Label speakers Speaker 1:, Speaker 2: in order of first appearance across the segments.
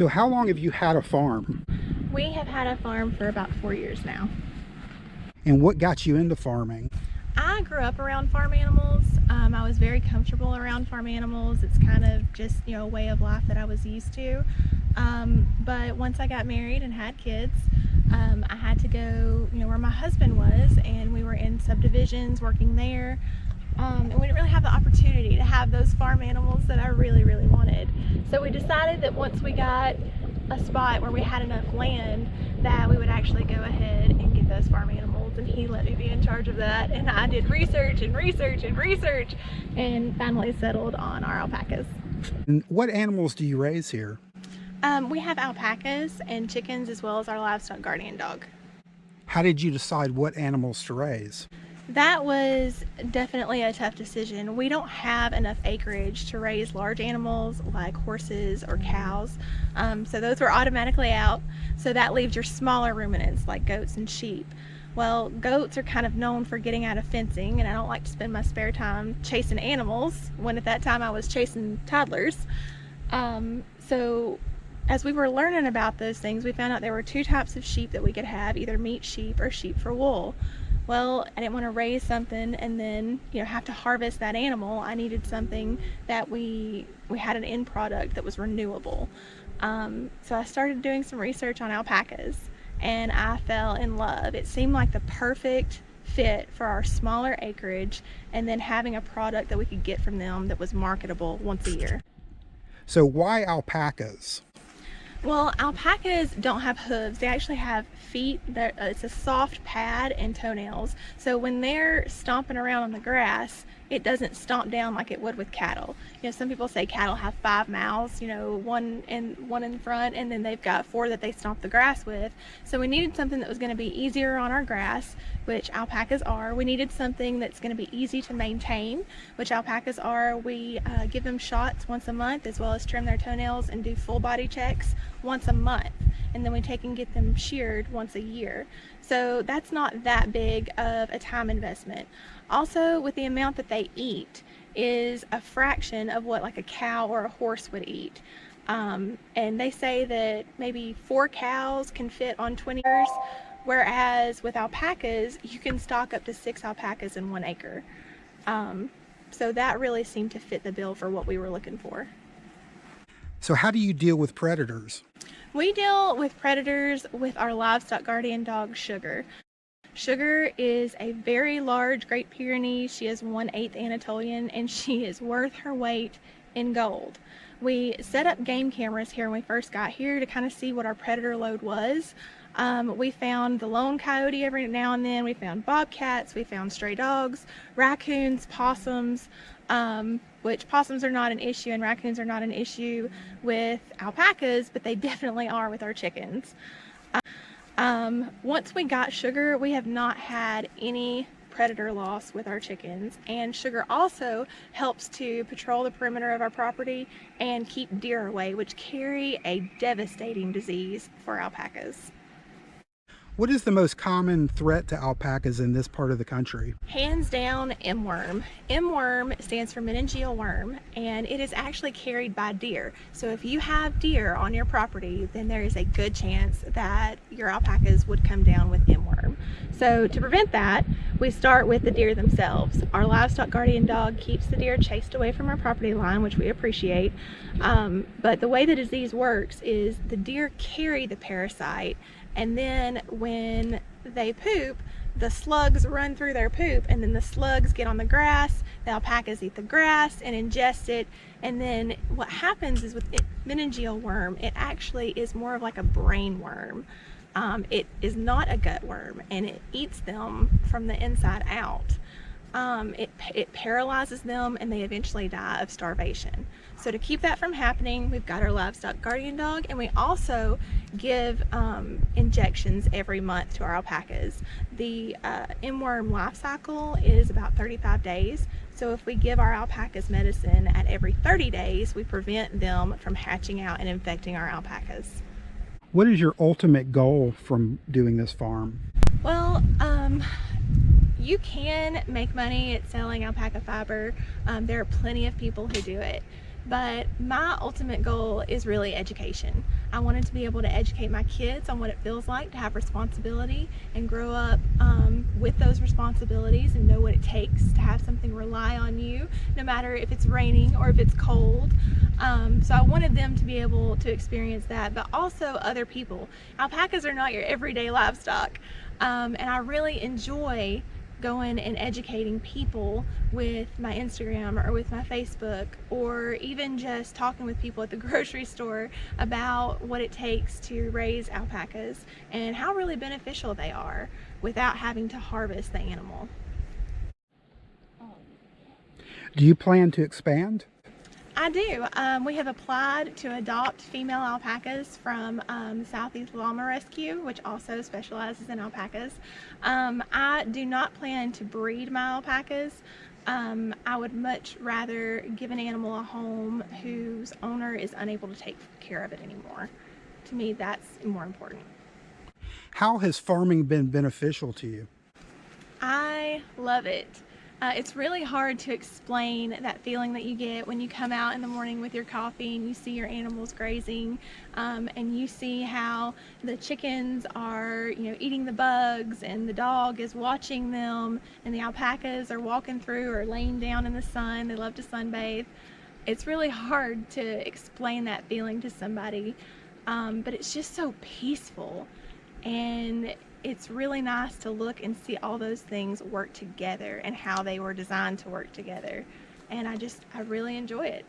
Speaker 1: So how long have you had a farm?
Speaker 2: We have had a farm for about 4 years now.
Speaker 1: And what got you into farming?
Speaker 2: I grew up around farm animals. I was very comfortable around farm animals. It's kind of just, a way of life that I was used to. But once I got married and had kids, I had to go, where my husband was, and we were in subdivisions working there. And we didn't really have the opportunity to have those farm animals that I really, really wanted. So we decided that once we got a spot where we had enough land, that we would actually go ahead and get those farm animals, and he let me be in charge of that, and I did research and research and research and finally settled on our alpacas.
Speaker 1: And what animals do you raise here?
Speaker 2: We have alpacas and chickens, as well as our livestock guardian dog.
Speaker 1: How did you decide what animals to raise?
Speaker 2: That was definitely a tough decision. We don't have enough acreage to raise large animals like horses or cows, so those were automatically out. So that leaves your smaller ruminants like goats and sheep. Well, goats are kind of known for getting out of fencing, and I don't like to spend my spare time chasing animals, when at that time I was chasing toddlers. So as we were learning about those things, we found out there were two types of sheep that we could have, either meat sheep or sheep for wool. Well, I didn't want to raise something and then, have to harvest that animal. I needed something that we had an end product that was renewable. So I started doing some research on alpacas, and I fell in love. It seemed like the perfect fit for our smaller acreage, and then having a product that we could get from them that was marketable once a year.
Speaker 1: So why alpacas?
Speaker 2: Well, alpacas don't have hooves. They actually have feet. It's a soft pad and toenails. So when they're stomping around on the grass, it doesn't stomp down like it would with cattle. Some people say cattle have 5 mouths, one in front, and then they've got 4 that they stomp the grass with. So we needed something that was going to be easier on our grass, which alpacas are. We needed something that's going to be easy to maintain, which alpacas are. We give them shots once a month, as well as trim their toenails and do full body checks once a month, and then we take and get them sheared once a year. So that's not that big of a time investment. Also, with the amount that they eat is a fraction of what like a cow or a horse would eat. And they say that maybe 4 cows can fit on 20 acres, whereas with alpacas you can stock up to 6 alpacas in 1 acre. So that really seemed to fit the bill for what we were looking for.
Speaker 1: So how do you deal with predators?
Speaker 2: We deal with predators with our livestock guardian dog, Sugar. Sugar is a very large Great Pyrenees. She is 1/8 Anatolian, and she is worth her weight in gold. We set up game cameras here when we first got here to kind of see what our predator load was. We found the lone coyote every now and then. We found bobcats, we found stray dogs, raccoons, possums, which possums are not an issue and raccoons are not an issue with alpacas, but they definitely are with our chickens. Once we got Sugar, we have not had any predator loss with our chickens, and Sugar also helps to patrol the perimeter of our property and keep deer away, which carry a devastating disease for alpacas.
Speaker 1: What is the most common threat to alpacas in this part of the country?
Speaker 2: Hands down, M-worm. M-worm stands for meningeal worm, and it is actually carried by deer. So if you have deer on your property, then there is a good chance that your alpacas would come down with M-worm. So to prevent that, we start with the deer themselves. Our livestock guardian dog keeps the deer chased away from our property line, which we appreciate. But the way the disease works is the deer carry the parasite, and then when they poop, the slugs run through their poop, and then the slugs get on the grass, the alpacas eat the grass and ingest it, and then what happens is with meningeal worm, it actually is more of like a brain worm. It is not a gut worm, and it eats them from the inside out. It paralyzes them, and they eventually die of starvation. So to keep that from happening, we've got our livestock guardian dog, and we also give injections every month to our alpacas. The M-worm life cycle is about 35 days. So if we give our alpacas medicine at every 30 days, we prevent them from hatching out and infecting our alpacas.
Speaker 1: What is your ultimate goal from doing this farm?
Speaker 2: Well, you can make money at selling alpaca fiber. There are plenty of people who do it, but my ultimate goal is really education. I wanted to be able to educate my kids on what it feels like to have responsibility and grow up with those responsibilities and know what it takes to have something rely on you, no matter if it's raining or if it's cold. So I wanted them to be able to experience that, but also other people. Alpacas are not your everyday livestock, and I really enjoy going and educating people with my Instagram or with my Facebook, or even just talking with people at the grocery store about what it takes to raise alpacas and how really beneficial they are without having to harvest the animal.
Speaker 1: Do you plan to expand?
Speaker 2: I do. We have applied to adopt female alpacas from Southeast Llama Rescue, which also specializes in alpacas. I do not plan to breed my alpacas. I would much rather give an animal a home whose owner is unable to take care of it anymore. To me, that's more important.
Speaker 1: How has farming been beneficial to you?
Speaker 2: I love it. It's really hard to explain that feeling that you get when you come out in the morning with your coffee and you see your animals grazing, and you see how the chickens are, eating the bugs, and the dog is watching them, and the alpacas are walking through or laying down in the sun. They love to sunbathe. It's really hard to explain that feeling to somebody, but it's just so peaceful, and it's really nice to look and see all those things work together and how they were designed to work together. And I really enjoy it.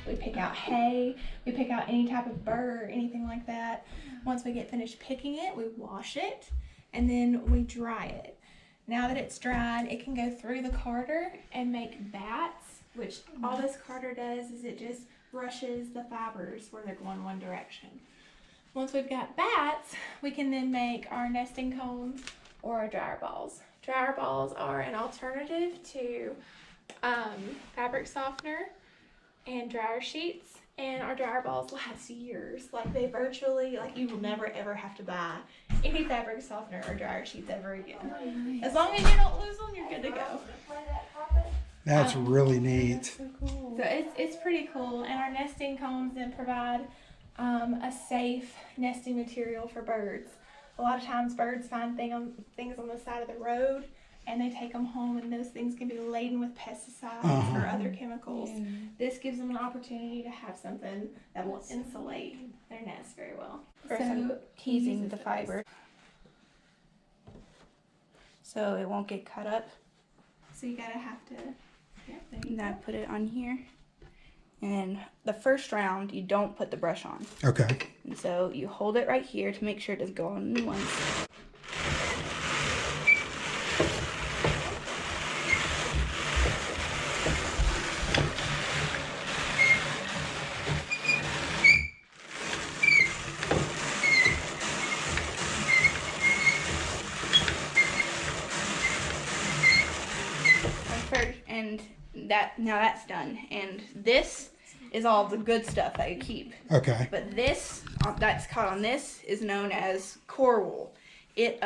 Speaker 2: We pick out hay, we pick out any type of burr, anything like that. Once we get finished picking it, we wash it, and then we dry it. Now that it's dried, it can go through the carder and make bats, which all this carder does is it just brushes the fibers where they're going one direction. Once we've got bats, we can then make our nesting cones or our dryer balls. Dryer balls are an alternative to fabric softener and dryer sheets, and our dryer balls last years. They virtually, you will never ever have to buy any fabric softener or dryer sheets ever again. Oh, nice. As long as you don't lose them, you're good to go.
Speaker 1: That's really neat.
Speaker 2: That's so cool. So it's pretty cool, and our nesting cones then provide a safe nesting material for birds. A lot of times birds find things on the side of the road, and they take them home, and those things can be laden with pesticides or other chemicals. Yeah. This gives them an opportunity to have something that will insulate their nest very well.
Speaker 3: So teasing the fiber so it won't get cut up.
Speaker 2: So you gotta have to,
Speaker 3: And I put it on here. And then the first round, you don't put the brush on.
Speaker 1: Okay.
Speaker 3: And so you hold it right here to make sure it doesn't go on new ones. And now that's done. And this is all the good stuff that you keep.
Speaker 1: Okay.
Speaker 3: But this that's caught on this is known as core wool. It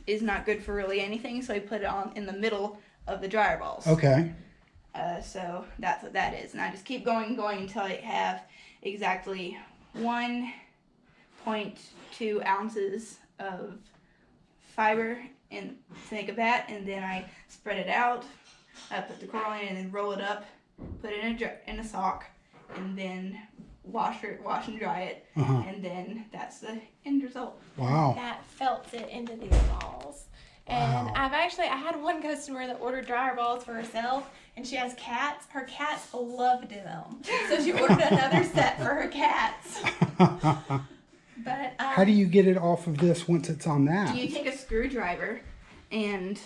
Speaker 3: is not good for really anything, so I put it on in the middle of the dryer balls.
Speaker 1: Okay.
Speaker 3: So that's what that is. And I just keep going until I have exactly one 0.2 ounces of fiber and to make a bat, and then I spread it out. I put the coral in it and then roll it up, put it in a sock, and then wash and dry it, and then that's the end result.
Speaker 1: Wow.
Speaker 2: That felts it into these balls. And I had one customer that ordered dryer balls for herself, and she has cats. Her cats loved them, so she ordered another set for her cats. But
Speaker 1: how do you get it off of this once it's on that?
Speaker 3: You take a screwdriver and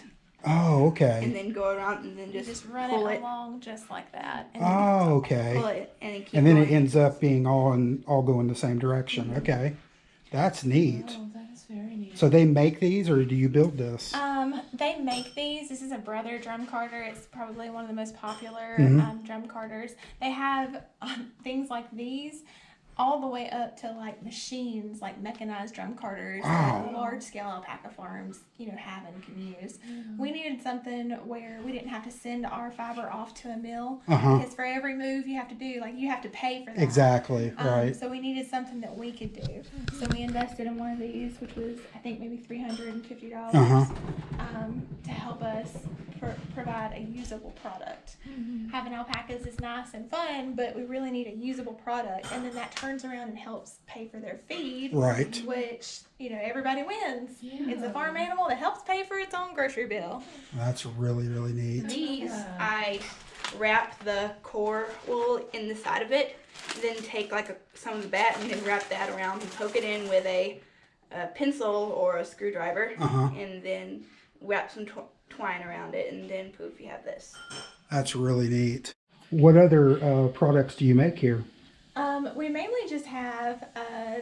Speaker 1: okay.
Speaker 3: and then go around and then just
Speaker 2: run
Speaker 3: pull
Speaker 2: it along just like that. And
Speaker 1: Okay.
Speaker 3: Pull it and then keep
Speaker 1: And then
Speaker 3: going.
Speaker 1: it ends up being all going the same direction. Okay. That's neat.
Speaker 2: Oh, that is very neat.
Speaker 1: So they make these, or do you build this?
Speaker 2: They make these. This is a Brother drum carder. It's probably one of the most popular drum carders. They have things like these all the way up to like machines, like mechanized drum carders that large scale alpaca farms, have and can use. We needed something where we didn't have to send our fiber off to a mill because for every move you have to do, you have to pay for that.
Speaker 1: Exactly, right.
Speaker 2: So we needed something that we could do. So we invested in one of these, which was I think maybe $350 to help us provide a usable product. Having alpacas is nice and fun, but we really need a usable product, and then that turns around and helps pay for their feed,
Speaker 1: Right.
Speaker 2: which everybody wins. It's a farm animal that helps pay for its own grocery bill.
Speaker 1: That's really, really neat.
Speaker 3: These, I wrap the core wool in the side of it, then take some of the bat and then wrap that around and poke it in with a pencil or a screwdriver, and then wrap some twine around it, and then poof, you have this.
Speaker 1: That's really neat. What other products do you make here?
Speaker 2: We mainly just have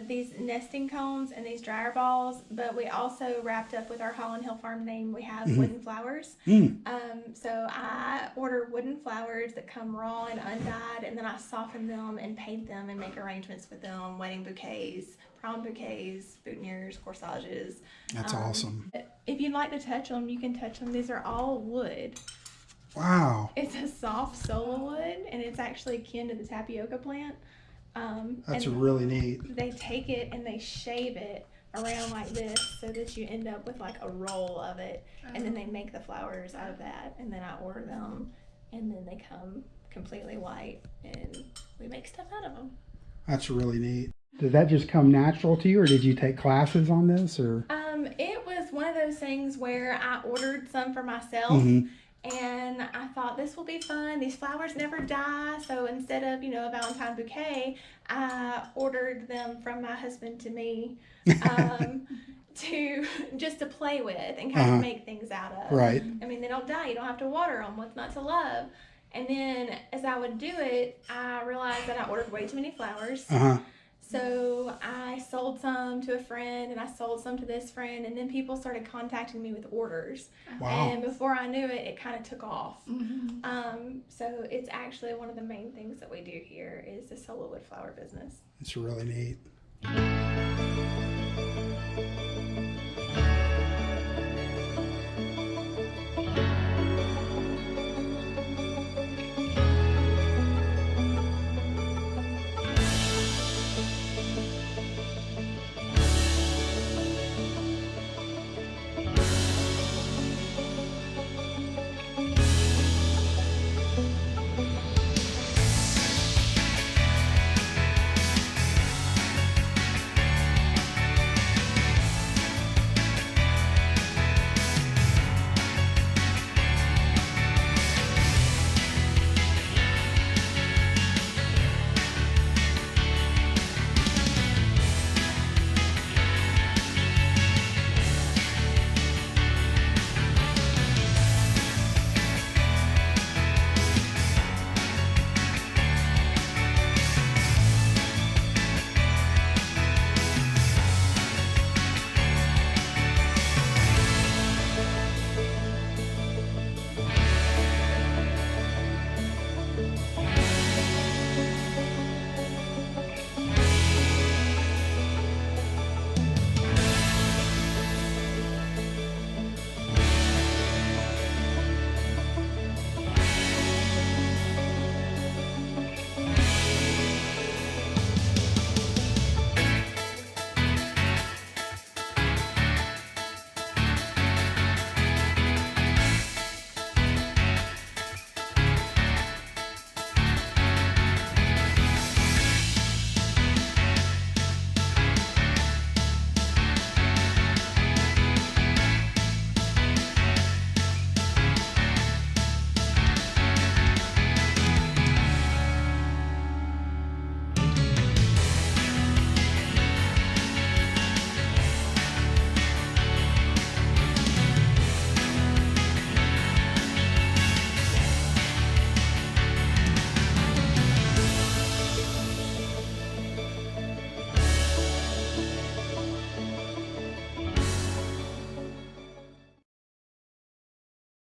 Speaker 2: these nesting cones and these dryer balls, but we also wrapped up with our Holland Hill Farm name. We have wooden flowers. So I order wooden flowers that come raw and undyed, and then I soften them and paint them and make arrangements with them: wedding bouquets, prom bouquets, boutonnieres, corsages.
Speaker 1: That's awesome.
Speaker 2: If you'd like to touch them, you can touch them. These are all wood.
Speaker 1: Wow.
Speaker 2: It's a soft sola wood, and it's actually akin to the tapioca plant.
Speaker 1: That's
Speaker 2: and
Speaker 1: really neat.
Speaker 2: They take it and they shave it around like this so that you end up with a roll of it, and then they make the flowers out of that, and then I order them, and then they come completely white, and we make stuff out of them.
Speaker 1: That's really neat. Did that just come natural to you, or did you take classes on this, or?
Speaker 2: It was one of those things where I ordered some for myself. And I thought, this will be fun. These flowers never die. So instead of, a Valentine bouquet, I ordered them from my husband to me to play with and kind of make things out of.
Speaker 1: Right.
Speaker 2: I mean, they don't die. You don't have to water them. What's not to love? And then as I would do it, I realized that I ordered way too many flowers. So I sold some to a friend, and I sold some to this friend, and then people started contacting me with orders.
Speaker 1: Wow.
Speaker 2: And before I knew it, it kind of took off. So it's actually one of the main things that we do here is the solo wood flower business.
Speaker 1: It's really neat.